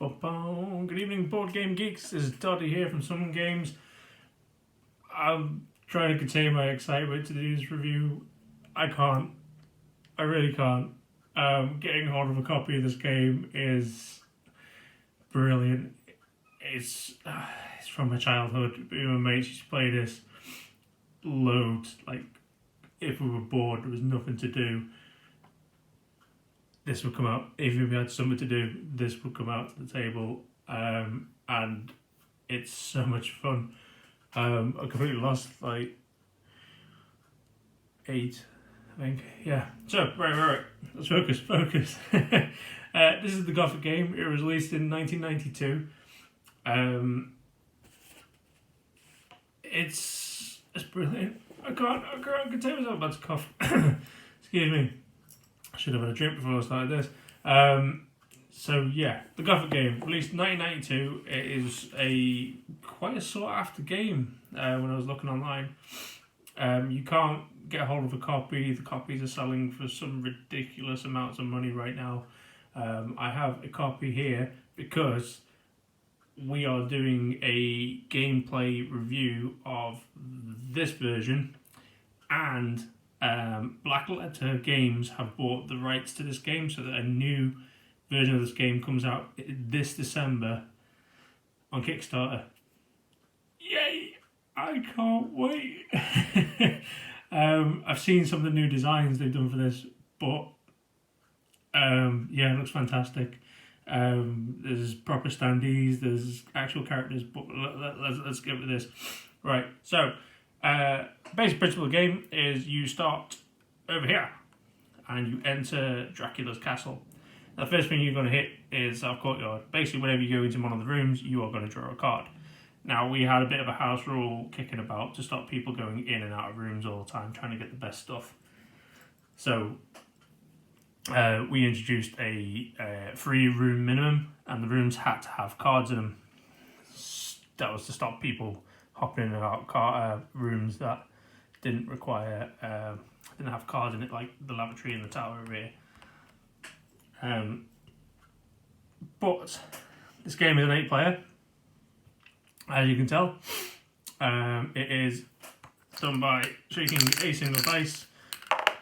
Good evening, board game geeks. This is Doddy here from Some Games. I'm trying to contain my excitement to do this review. I can't. I really can't. Getting hold of a copy of this game is brilliant. It's from my childhood. Me and my mates used to play this loads. Like, if we were bored, there was nothing to do, this would come out. If we had something to do, this would come out to the table, and it's so much fun. I completely lost like 8, I think. Yeah. So right. Let's focus. This is the Gothic game. It was released in 1992. It's brilliant. I can't contain myself about to cough. Excuse me. I should have had a drink before I started this. So yeah, the Gothic game, released in 1992. It is quite a sought after game when I was looking online. You can't get a hold of a copy. The copies are selling for some ridiculous amounts of money right now. I have a copy here because we are doing a gameplay review of this version, and Blackletter Games have bought the rights to this game, so that a new version of this game comes out this December on Kickstarter. Yay! I can't wait. I've seen some of the new designs they've done for this, but yeah, it looks fantastic. There's proper standees, there's actual characters, but let's get with this. Right, so basic principle of the game is you start over here and you enter Dracula's castle. Now, the first thing you're going to hit is our courtyard. Basically, whenever you go into one of the rooms, you are going to draw a card. Now, we had a bit of a house rule kicking about to stop people going in and out of rooms all the time, trying to get the best stuff. So we introduced a 3-room minimum, and the rooms had to have cards in them. That was to stop people hopping in and out rooms that didn't require didn't have cards in it, like the lavatory and the tower over here. But this game is an 8-player, as you can tell. It is done by shaking a single dice.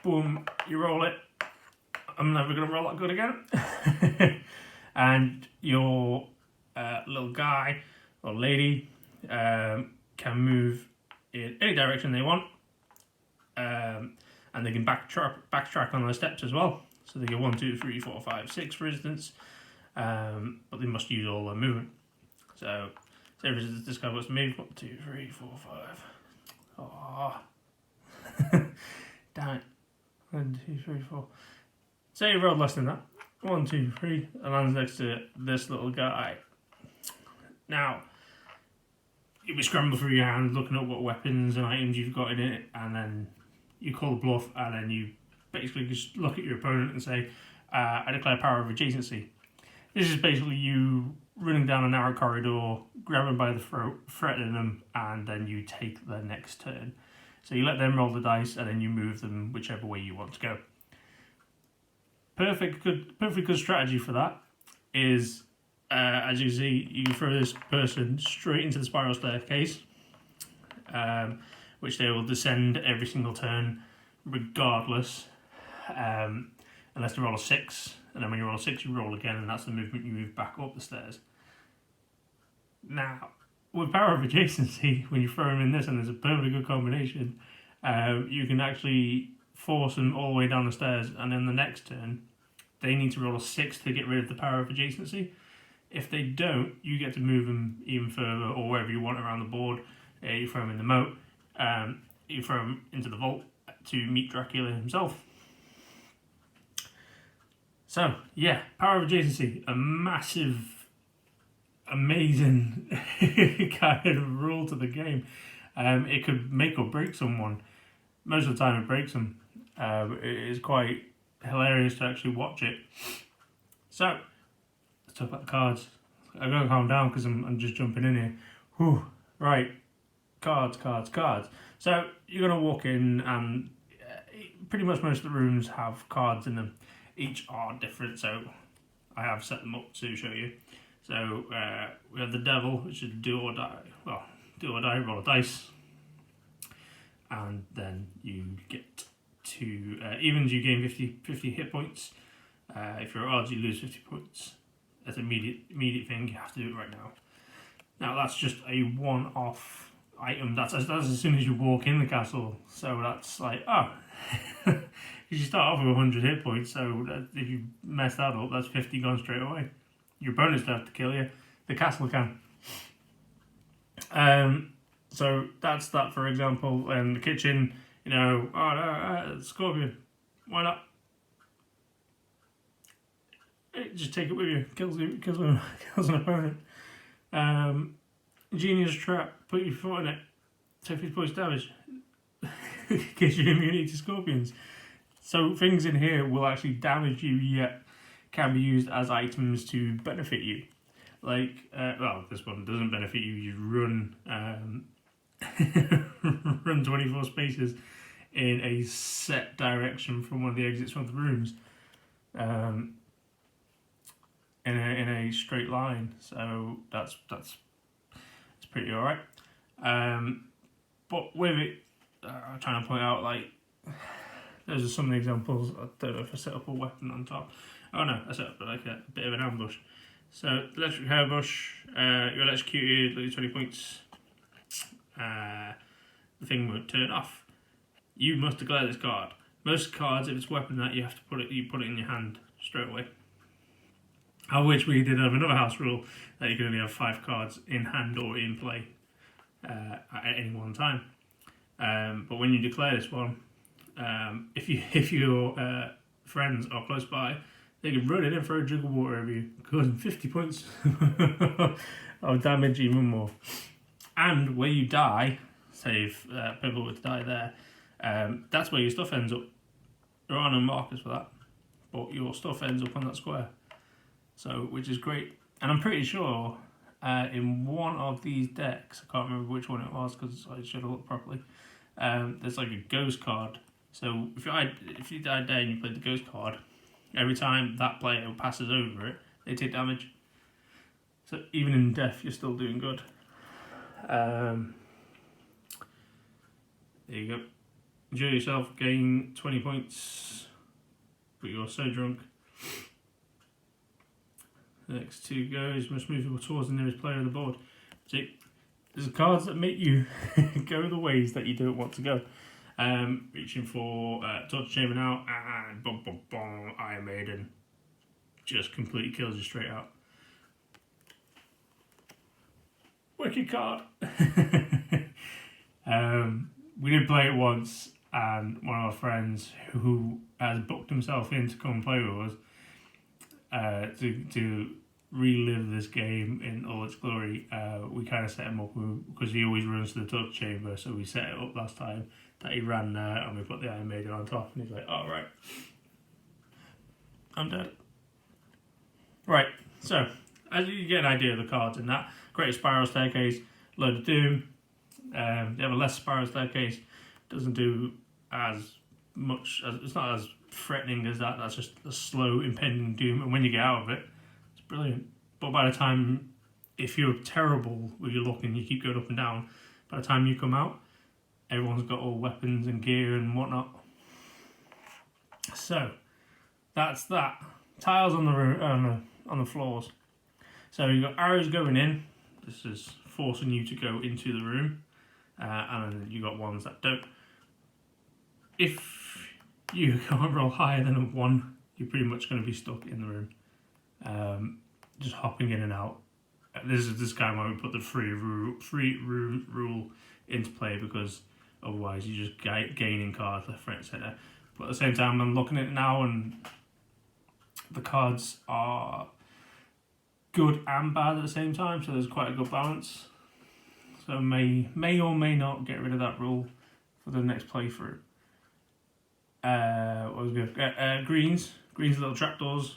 Boom, you roll it. I'm never going to roll that good again. And your little guy or lady can move in any direction they want, and they can backtrack on their steps as well. So they go 1, 2, 3, 4, 5, 6, for instance, but they must use all their movement. So say for instance, this guy wants to move 1, 2, 3, 4, 5. Oh, damn it! 1, 2, 3, 4. Say you rolled less than that. 1, 2, 3, and lands next to this little guy. Now, you'll be scrambling through your hand, looking at what weapons and items you've got in it, and then you call the bluff, and then you basically just look at your opponent and say, I declare power of adjacency. This is basically you running down a narrow corridor, grabbing by the throat, threatening them, and then you take their next turn. So you let them roll the dice, and then you move them whichever way you want to go. Perfectly good strategy for that is, as you see, you can throw this person straight into the spiral staircase, which they will descend every single turn, regardless, unless they roll a 6, and then when you roll a 6, you roll again, and that's the movement you move back up the stairs. Now, with power of adjacency, when you throw them in this, and there's a perfectly good combination, you can actually force them all the way down the stairs, and then the next turn, they need to roll a 6 to get rid of the power of adjacency. If they don't, you get to move them even further, or wherever you want around the board. You throw them in the moat, you throw them into the vault to meet Dracula himself. So, yeah, power of adjacency, a massive, amazing kind of rule to the game. It could make or break someone. Most of the time it breaks them. It is quite hilarious to actually watch it. So, let's talk about the cards. I gotta calm down because I'm just jumping in here. Whew. Right, cards. So, you're gonna walk in, and pretty much most of the rooms have cards in them. Each are different, so I have set them up to show you. So we have the devil, which is do or die. Well, do or die, roll a dice. And then you get to evens, you gain 50 hit points. If you're odds, you lose 50 points. That's an immediate thing, you have to do it right now. Now that's just a one-off item. That's as soon as you walk in the castle. So that's like, oh, you start off with 100 hit points. So if you mess that up, that's 50 gone straight away. Your opponents don't have to kill you. The castle can. So that's that, for example. And the kitchen, you know, oh no, scorpion, why not? Just take it with you. Kills an opponent. Genius trap. Put your foot in it. Take 50 points damage. Gives you immunity to scorpions. So things in here will actually damage you, yet can be used as items to benefit you. Like, well, this one doesn't benefit you. You run run 24 spaces in a set direction from one of the exits from the rooms. In a straight line, so that's pretty alright. But with it, I'm trying to point out, like, those are some of the examples. I don't know if I set up a weapon on top. Oh no, I set up like a bit of an ambush. So electric hairbush, you're electrocuted, lose 20 points. The thing won't turn off. You must declare this card. Most cards, if it's a weapon that you have to put it in your hand straight away. Of which we did have another house rule that you can only have 5 cards in hand or in play at any one time. But when you declare this one, if your friends are close by, they can run it in for a jug of water over you, causing 50 points of damage, even more. And where you die, say if people were to die there, that's where your stuff ends up. There are no markers for that, but your stuff ends up on that square. So, which is great. And I'm pretty sure in one of these decks, I can't remember which one it was because I should have looked properly, there's like a ghost card. So if you died there and you played the ghost card, every time that player passes over it, they take damage. So even in death, you're still doing good. There you go. Enjoy yourself, gain 20 points, but you're so drunk. The next 2 goes, must move towards the nearest player on the board. See, there's cards that make you go the ways that you don't want to go. Reaching for Torture Chamber now, and boom, boom, boom, Iron Maiden. Just completely kills you straight out. Wicked card. We did play it once, and one of our friends who has booked himself in to come play with us, to relive this game in all its glory, we kind of set him up because he always runs to the torture chamber, so we set it up last time that he ran there and we put the Iron Maiden on top, and he's like, oh right, I'm dead. Right, so as you get an idea of the cards in that, create a spiral staircase, load of doom. They have a less spiral staircase, doesn't do as much, it's not as threatening as that. That's just a slow impending doom, and when you get out of it, it's brilliant. But by the time, if you're terrible with your luck and you keep going up and down, by the time you come out, everyone's got all weapons and gear and whatnot. So that's that. Tiles on the floors. So you've got arrows going in. This is forcing you to go into the room, and then you got ones that don't. If you can't roll higher than a 1, you're pretty much going to be stuck in the room, just hopping in and out. This is kind of why we put the free room rule into play, because otherwise you're just gaining cards left, right, and centre. But at the same time, I'm looking at it now, and the cards are good and bad at the same time, so there's quite a good balance. So may or may not get rid of that rule for the next playthrough. What was good? Greens little trapdoors.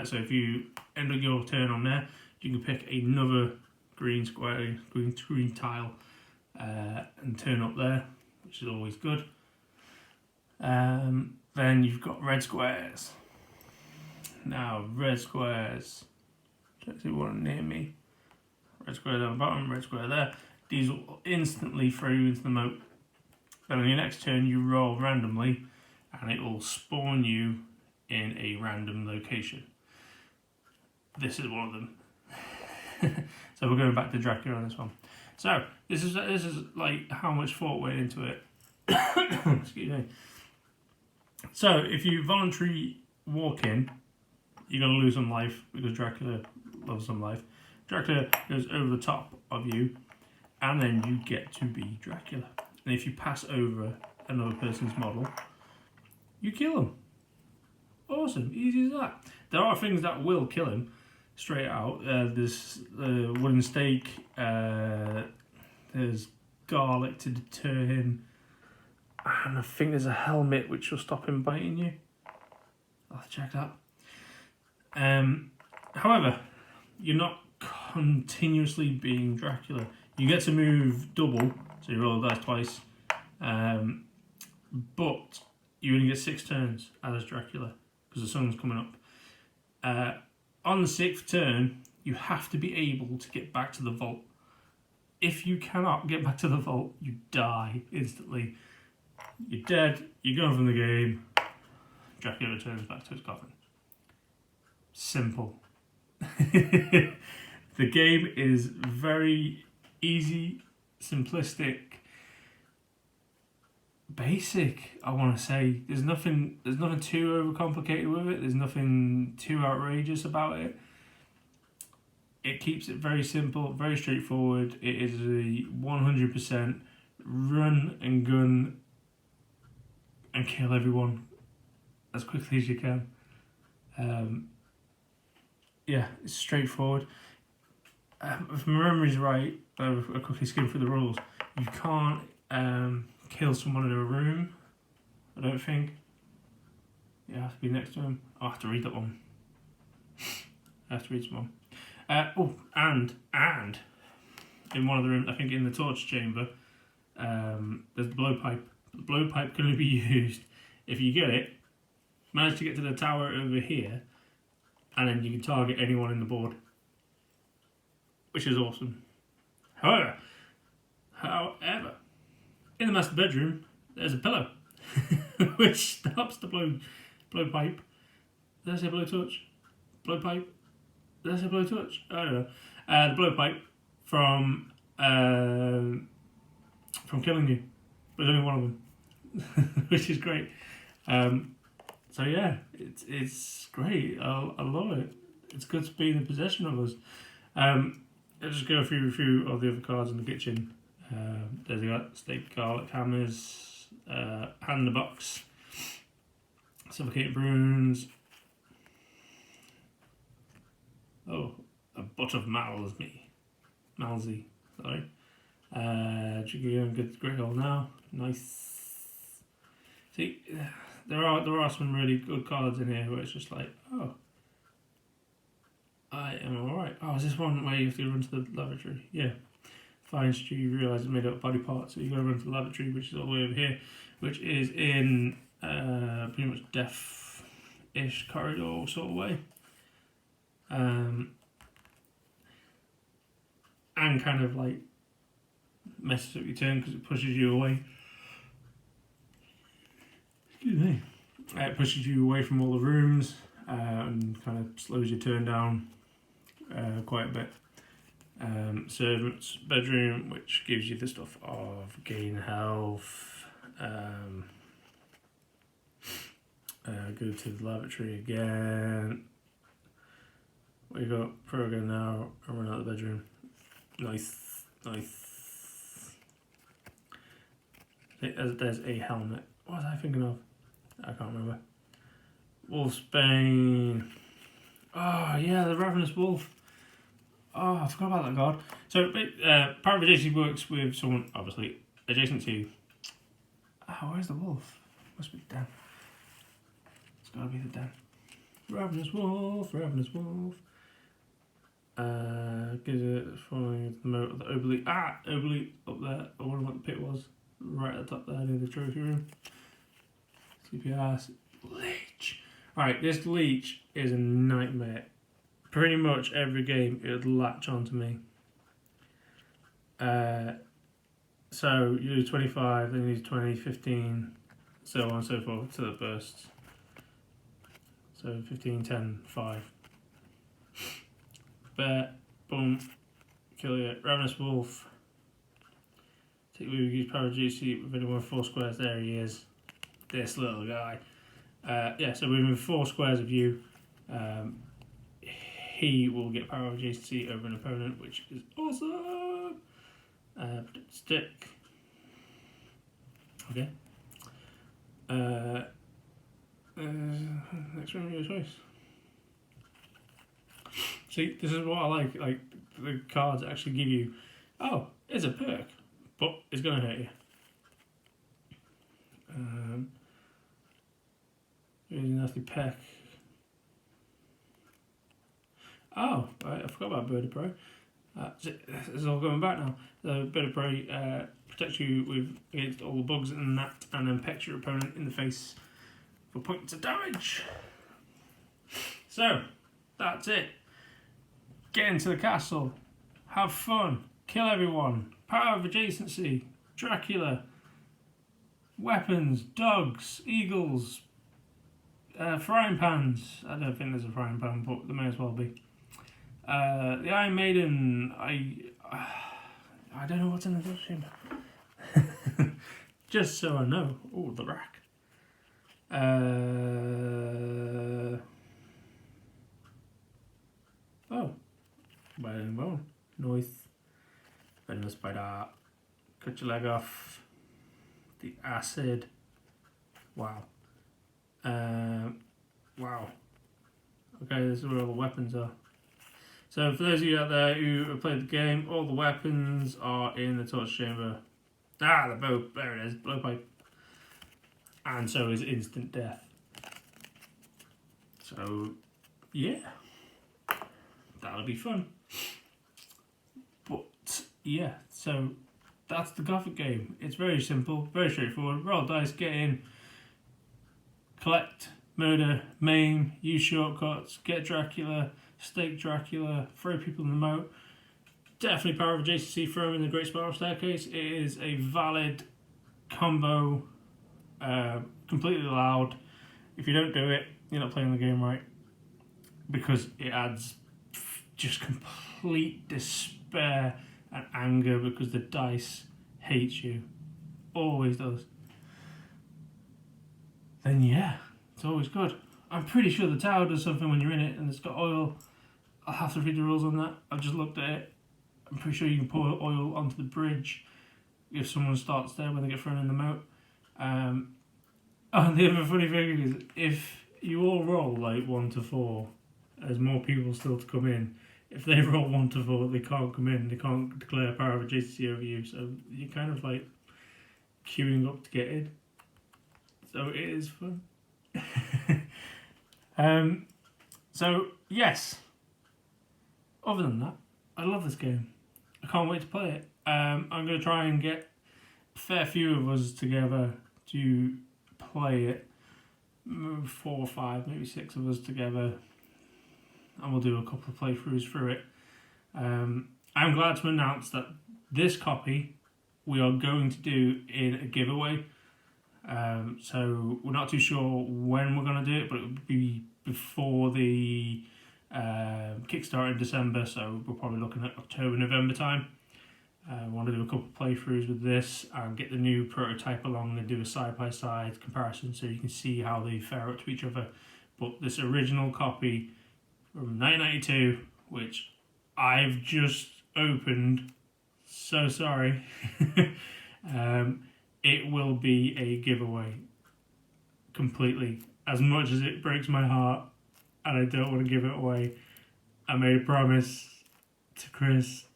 So if you end up your turn on there, you can pick another green square, green tile, and turn up there, which is always good. Then you've got red squares. Now red squares, Check see one near me. Red square down the bottom, red square there. These will instantly throw you into the moat. Then on your next turn you roll randomly and it will spawn you in a random location. This is one of them. So we're going back to Dracula on this one. So this is like how much thought went into it. Excuse me. So if you voluntarily walk in, you're going to lose some life because Dracula loves some life. Dracula goes over the top of you, and then you get to be Dracula. And if you pass over another person's model, you kill him. Awesome, easy as that. There are things that will kill him straight out. There's wooden stake. There's garlic to deter him, and I think there's a helmet which will stop him biting you. I'll have to check that. However, you're not continuously being Dracula. You get to move double, so you roll the dice twice, but you only get 6 turns as Dracula because the sun's coming up. On the 6th turn, you have to be able to get back to the vault. If you cannot get back to the vault, you die instantly. You're dead, you're gone from the game. Dracula returns back to his coffin. Simple. The game is very easy, simplistic, basic. I want to say there's nothing too overcomplicated with it. There's nothing too outrageous about it. It keeps it very simple, very straightforward. It is a 100% run and gun and kill everyone as quickly as you can. Yeah, it's straightforward. If my memory's right, I quickly skimmed through the rules. You can't kill someone in a room, I don't think. You have to be next to him. I'll have to read that one. I have to read some more. And in one of the rooms, I think in the torture chamber, there's the blowpipe. The blowpipe can only be used if you get it, manage to get to the tower over here, and then you can target anyone in the board, which is awesome. However, in the master bedroom, there's a pillow, which stops the blowpipe. Did I say blowtorch? Blowpipe? Did I say blowtorch? I don't know. The blowpipe from killing you. There's only one of them, which is great. So yeah, it's great. I love it. It's good to be in possession of us. I'll just go through a few of the other cards in the kitchen. There's got steak, garlic, hammers, hand in the box, suffocating prunes. Oh, a butt of Malsey, sorry. Dracula and good grill now. Nice. See, there are some really good cards in here where it's just like, oh, I am alright. Oh, is this one where you have to run to the lavatory? Yeah. Fine stew, you realise it's made up of body parts, so you gotta run to the lavatory, which is all the way over here, which is in pretty much death-ish corridor sort of way. And kind of like messes up your turn because it pushes you away. Excuse me. It pushes you away from all the rooms and kind of slows your turn down quite a bit. Servant's bedroom, which gives you the stuff of gain health. Go to the lavatory again. We got program now and run out of the bedroom. Nice. There's a helmet. What was I thinking of? I can't remember. Wolfsbane. Oh yeah, the Ravenous Wolf. Oh, I forgot about that card. So, Power of Adjacency works with someone, obviously, adjacent to you. Oh, where's the wolf? Must be Dan. It's gotta be the Dan. Ravenous Wolf. Gives it following the moat of the Oberly. Oberly up there. I wonder what the pit was. Right at the top there near the trophy room. CPS. Leech. Alright, this leech is a nightmare. pretty much every game it would latch onto me. So you do 25, then you do 20, 15, so on and so forth to the bursts. So 15, 10, 5. Bear, boom, kill you. Ravenous Wolf. Take use power juicy with anyone 4 squares. There he is. This little guy. Yeah, so within 4 squares of you, he will get power of adjacency over an opponent, which is awesome. Protect stick. Okay. Next one, your choice. See, this is what I like. Like, the cards actually give you, oh, it's a perk, but it's going to hurt you. Really nasty peck. Oh, right, I forgot about Bird of Prey. It's all going back now. The Bird of Prey protects you against all the bugs and that, and then pecks your opponent in the face for points of damage. So, that's it. Get into the castle. Have fun. Kill everyone. Power of adjacency. Dracula. Weapons. Dogs. Eagles. Frying pans. I don't think there's a frying pan, but there may as well be. The Iron Maiden. I don't know what's in the death chamber. Just so I know. Oh, the rack. Oh. Wearing bone. Noise. Venomous spider. Cut your leg off. The acid. Wow. Wow. Okay, this is where all the weapons are. So for those of you out there who have played the game, all the weapons are in the torch chamber. Ah, the bow. There it is. Blowpipe. And so is instant death. So, yeah. That'll be fun. But, yeah. So, that's the Gothic game. It's very simple. Very straightforward. Roll dice, get in. Collect, murder, maim, use shortcuts, get Dracula, stake Dracula, throw people in the moat. Definitely power of adjacency, throw him in the Great Spiral Staircase. It is a valid combo, completely allowed. If you don't do it, you're not playing the game right, because it adds just complete despair and anger because the dice hates you. Always does. Then yeah, it's always good. I'm pretty sure the tower does something when you're in it and it's got oil. I'll have to read the rules on that. I've just looked at it. I'm pretty sure you can pour oil onto the bridge if someone starts there when they get thrown in the moat. And the other funny thing is, if you all roll like 1 to 4, there's more people still to come in. If they roll 1 to 4, they can't come in. They can't declare power of adjacency over you. So you're kind of like queuing up to get in. So it is fun. So yes. Other than that, I love this game. I can't wait to play it. I'm going to try and get a fair few of us together to play it. 4 or 5, maybe 6 of us together, and we'll do a couple of playthroughs through it. I'm glad to announce that this copy we are going to do in a giveaway. So we're not too sure when we're going to do it, but it will be before the Kickstarter in December, so we're probably looking at October, November time. I want to do a couple of playthroughs with this and get the new prototype along and do a side-by-side comparison so you can see how they fare up to each other. But this original copy from 1992, which I've just opened, so sorry, it will be a giveaway completely. As much as it breaks my heart and I don't want to give it away, I made a promise to Chris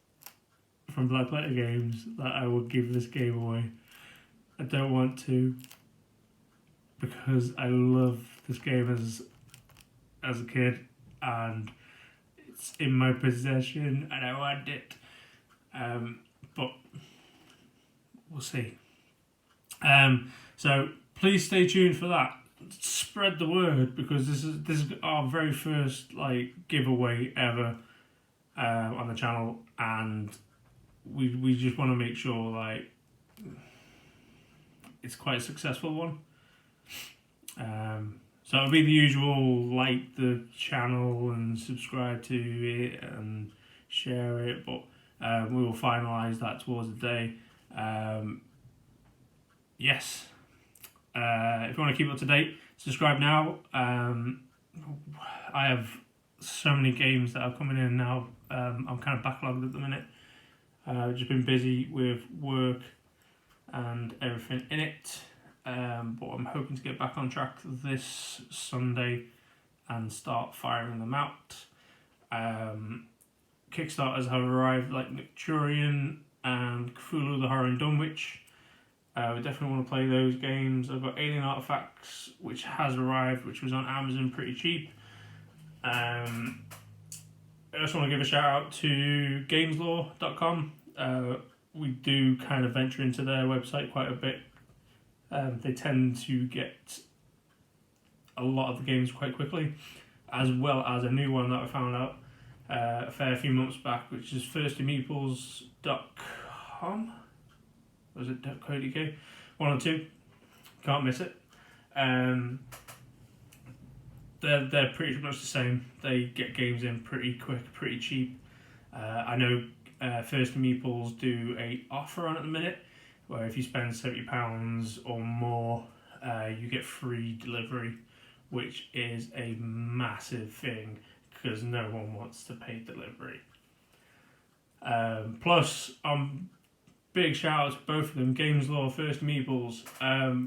from Black Letter Games that I will give this game away. I don't want to, because I love this game as a kid and it's in my possession and I want it. But we'll see. So please stay tuned for that. spread the word, because this is our very first like giveaway ever on the channel, and we just want to make sure like it's quite a successful one. So it'll be the usual, like the channel and subscribe to it and share it, but we will finalise that towards the day. Yes. If you want to keep up to date, subscribe now. I have so many games that are coming in now. I'm kind of backlogged at the minute. I've just been busy with work and everything in it. But I'm hoping to get back on track this Sunday and start firing them out. Kickstarters have arrived, like Nicturian and Cthulhu the Horror in Dunwich. We definitely want to play those games. I've got Alien Artifacts, which has arrived, which was on Amazon pretty cheap. I just want to give a shout out to gameslaw.com. We do kind of venture into their website quite a bit. They tend to get a lot of the games quite quickly, as well as a new one that I found out a fair few months back, which is firstymeeples.com. Was it .co.uk? One or two. Can't miss it. They're pretty much the same. They get games in pretty quick, pretty cheap. I know First Meeples do a offer on at the minute, where if you spend £70 or more, you get free delivery, which is a massive thing because no one wants to pay delivery. Plus, big shout out to both of them, Games Law, First Meeples.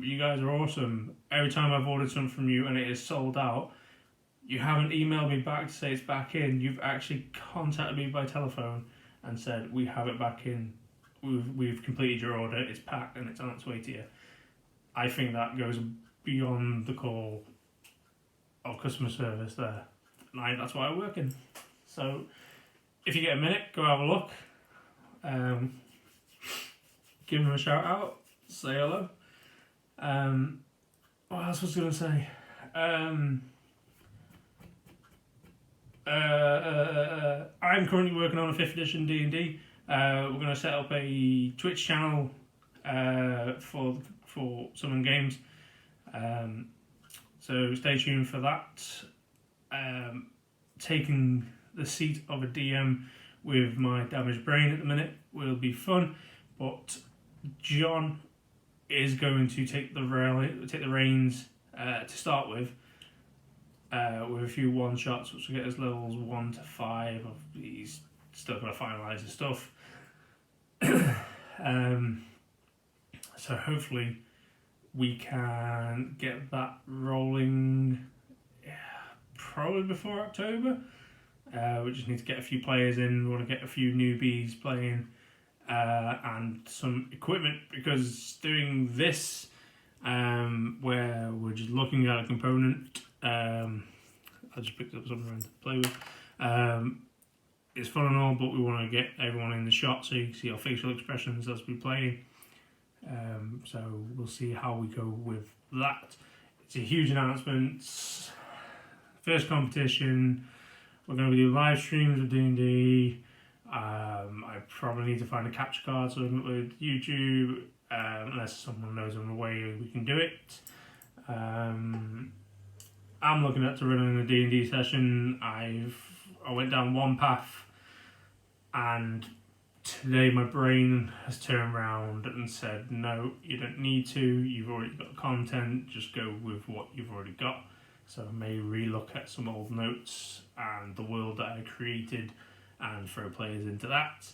You guys are awesome. Every time I've ordered something from you and it is sold out, you haven't emailed me back to say it's back in. You've actually contacted me by telephone and said, we have it back in. We've completed your order, it's packed and it's on its way to you. I think that goes beyond the call of customer service there. And that's why I work in. So if you get a minute, go have a look. Give them a shout out, say hello. What else was I going to say? I'm currently working on a 5th edition D&D. We're going to set up a Twitch channel for Summon Games. So stay tuned for that. Taking the seat of a DM with my damaged brain at the minute will be fun, but John is going to take the reins to start with a few one-shots, which will get us levels 1 to 5. He's still got to finalise his stuff. So hopefully we can get that rolling probably before October. We just need to get a few players in. We want to get a few newbies playing and some equipment, because doing this where we're just looking at a component, I just picked up something around to play with. It's fun and all, but we want to get everyone in the shot so you can see our facial expressions as we play. So we'll see how we go with that. It's a huge announcement. First competition. We're going to do live streams of D&D. I probably need to find a capture card so we can upload to YouTube, unless someone knows of a way we can do it. I'm looking at running a D&D session. I went down one path, and today my brain has turned around and said, no, you don't need to. You've already got content. Just go with what you've already got. So I may relook at some old notes and the world that I created and throw players into that.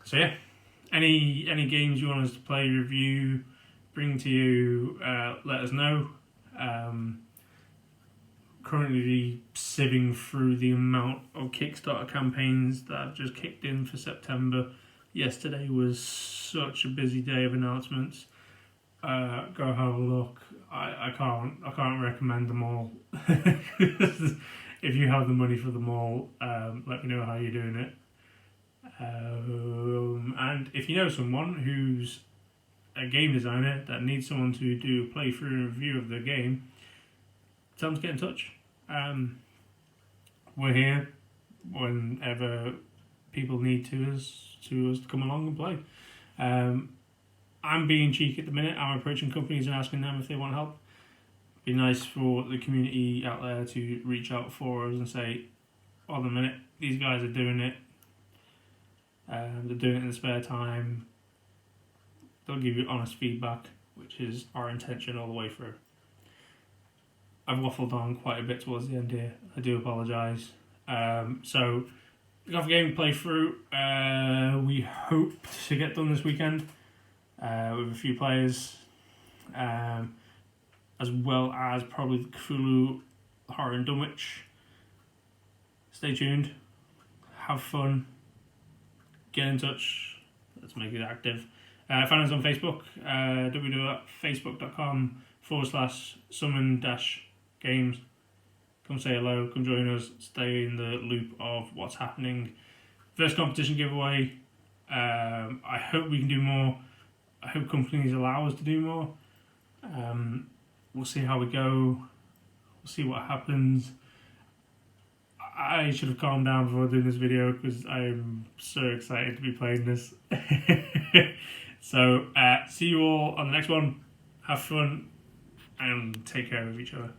So yeah, any games you want us to play, review, bring to you, let us know. Currently sieving through the amount of Kickstarter campaigns that I've just kicked in for September. Yesterday was such a busy day of announcements. Go have a look. I can't recommend them all. If you have the money for them all, let me know how you're doing it. And if you know someone who's a game designer that needs someone to do a playthrough and review of the game, tell them to get in touch. We're here whenever people need us to come along and play. I'm being cheeky at the minute. I'm approaching companies and asking them if they want help. Be nice for the community out there to reach out for us and say, hold on a minute, these guys are doing it. They're doing it in their spare time. They'll give you honest feedback, which is our intention all the way through. I've waffled on quite a bit towards the end here. I do apologise. So, the Gothic game playthrough, we hope to get done this weekend with a few players, as well as probably Cthulhu, Horror and Dunwich. Stay tuned. Have fun. Get in touch. Let's make it active. Find us on Facebook, www.facebook.com/summon-games. Come say hello, come join us, stay in the loop of what's happening. First competition giveaway. I hope we can do more. I hope companies allow us to do more. We'll see how we go. We'll see what happens. I should have calmed down before doing this video because I'm so excited to be playing this. So, see you all on the next one. Have fun and take care of each other.